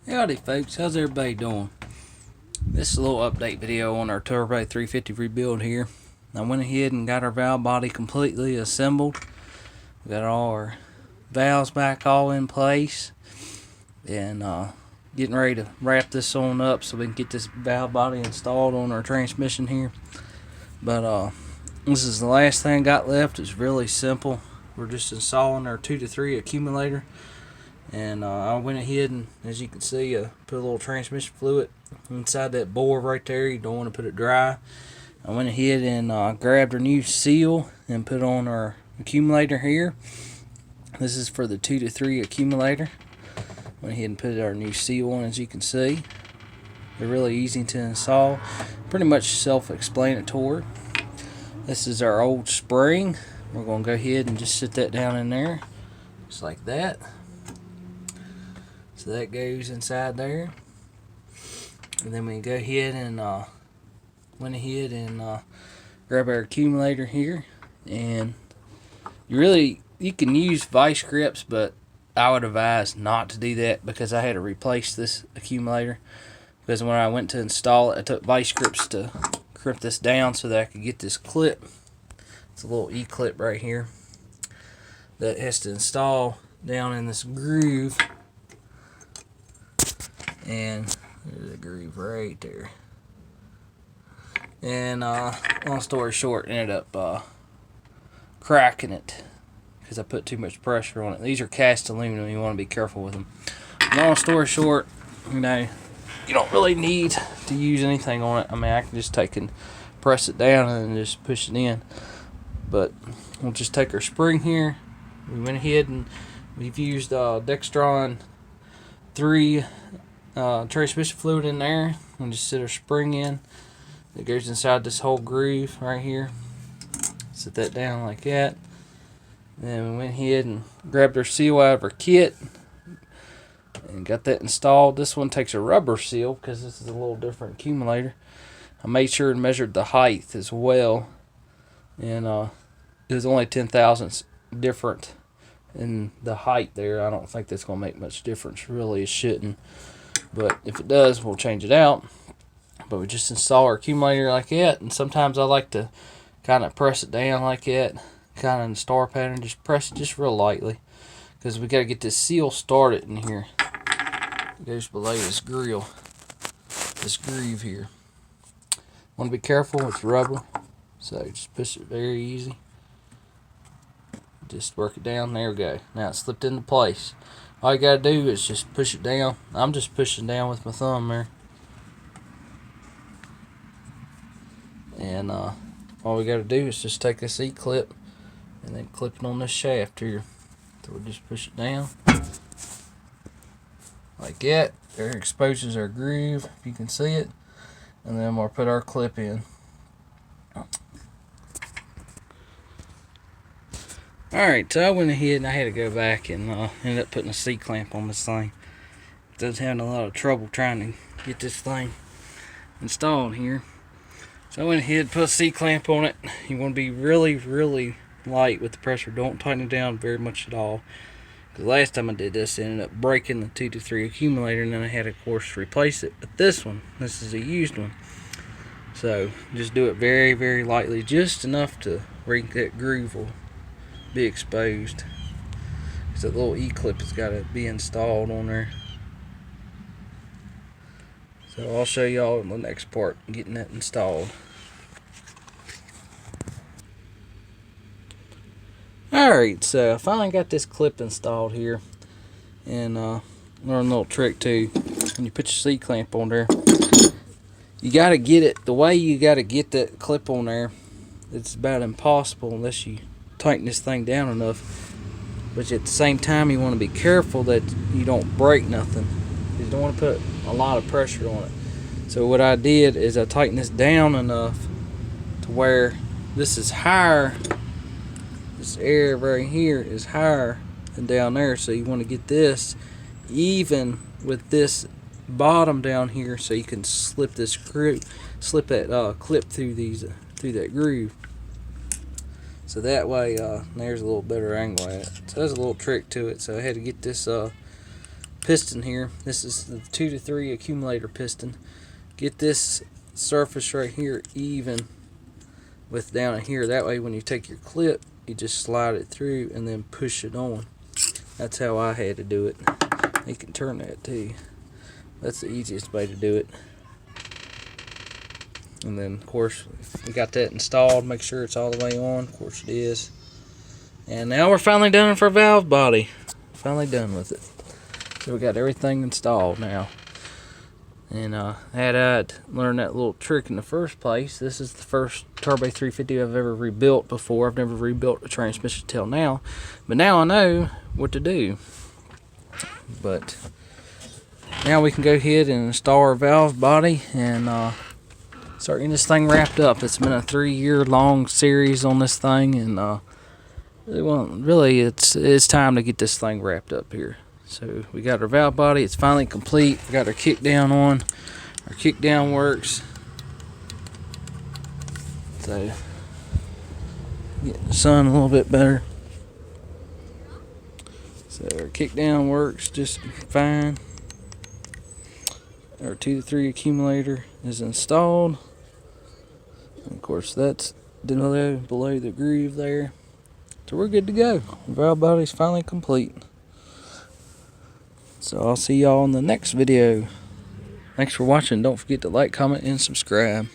Howdy folks, how's everybody doing? This is a little update video on our Turbo 350 rebuild here. I went ahead and got our valve body completely assembled. We got all our valves back all in place. And getting ready to wrap this on up so we can get this valve body installed on our transmission here. But this is the last thing I got left. It's really simple. We're just installing our 2-3 accumulator. And I went ahead and, as you can see, put a little transmission fluid inside that bore right there. You don't want to put it dry. I went ahead and grabbed our new seal and put on our accumulator here. This is for the 2-3 accumulator. Went ahead and put our new seal on, as you can see. They're really easy to install. Pretty much self-explanatory. This is our old spring. We're going to go ahead and just sit that down in there, just like that. So that goes inside there, and then we go ahead and grab our accumulator here. And you can use vice grips, but I would advise not to do that because I had to replace this accumulator because when I went to install it, I took vice grips to crimp this down so that I could get this clip. It's a little E-clip right here that has to install down in this groove. And there's a groove right there. And long story short, ended up cracking it because I put too much pressure on it. These are cast aluminum. You want to be careful with them. Long story short, you don't really need to use anything on it. I mean, I can just take and press it down and just push it in. But we'll just take our spring here. We went ahead and we've used Dextron 3 transmission fluid in there, and just sit our spring in. It goes inside this whole groove right here. Set that down like that. Then we went ahead and grabbed our seal out of our kit and got that installed. This one takes a rubber seal because this is a little different accumulator. I made sure and measured the height as well, and it was only 10 thousandths different in the height there. I don't think that's going to make much difference. Really, it shouldn't. But if it does, we'll change it out. But we just install our accumulator like that. And sometimes I like to kind of press it down like that. Kind of in the star pattern. Just press it just real lightly. Because we got to get this seal started in here. It goes below this grill. This groove here. Want to be careful with rubber. So just push it very easy. Just work it down. There we go. Now it's slipped into place. All you gotta do is just push it down. I'm just pushing down with my thumb there. And all we gotta do is just take this E-clip and then clip it on this shaft here. So we'll just push it down. Like that. There exposes our groove, if you can see it. And then we'll put our clip in. Alright, so I went ahead and I had to go back and ended up putting a C-clamp on this thing. I was having a lot of trouble trying to get this thing installed here. So I went ahead and put a C-clamp on it. You want to be really, really light with the pressure. Don't tighten it down very much at all. Because last time I did this, I ended up breaking the 2-3 accumulator, and then I had to, of course, replace it. But this is a used one. So just do it very, very lightly, just enough to where that groove will be exposed, because that little E-clip has got to be installed on there. So I'll show y'all in the next part getting that installed. Alright, so I finally got this clip installed here, and learn a little trick too. When you put your C-clamp on there, you got to get it the way you got to get that clip on there. It's about impossible unless you tighten this thing down enough. But at the same time, you want to be careful that you don't break nothing. You don't want to put a lot of pressure on it. So what I did is I tightened this down enough to where this is higher. This area right here is higher than down there. So you want to get this even with this bottom down here, so you can slip this screw, slip that clip through that groove. So that way, there's a little better angle at it. So there's a little trick to it. So I had to get this piston here. This is the 2 to 3 accumulator piston. Get this surface right here even with down here. That way when you take your clip, you just slide it through and then push it on. That's how I had to do it. You can turn that too. That's the easiest way to do it. And then of course we got that installed. Make sure it's all the way on. Of course it is. And now we're finally done for valve body. Finally done with it. So we got everything installed now. And had I learned that little trick in the first place, this is the first Turbo 350 I've ever rebuilt before. I've never rebuilt a transmission till now, but now I know what to do. But now we can go ahead and install our valve body and start getting this thing wrapped up. It's been a 3-year-long series on this thing, and really it's time to get this thing wrapped up here. So we got our valve body, it's finally complete. We got our kick down on. Our kick down works. So getting the sun a little bit better. So our kick down works just fine. Our 2 to 3 accumulator is installed. And of course that's below the groove there. So we're good to go. The valve body's finally complete. So I'll see y'all in the next video. Thanks for watching. Don't forget to like, comment, and subscribe.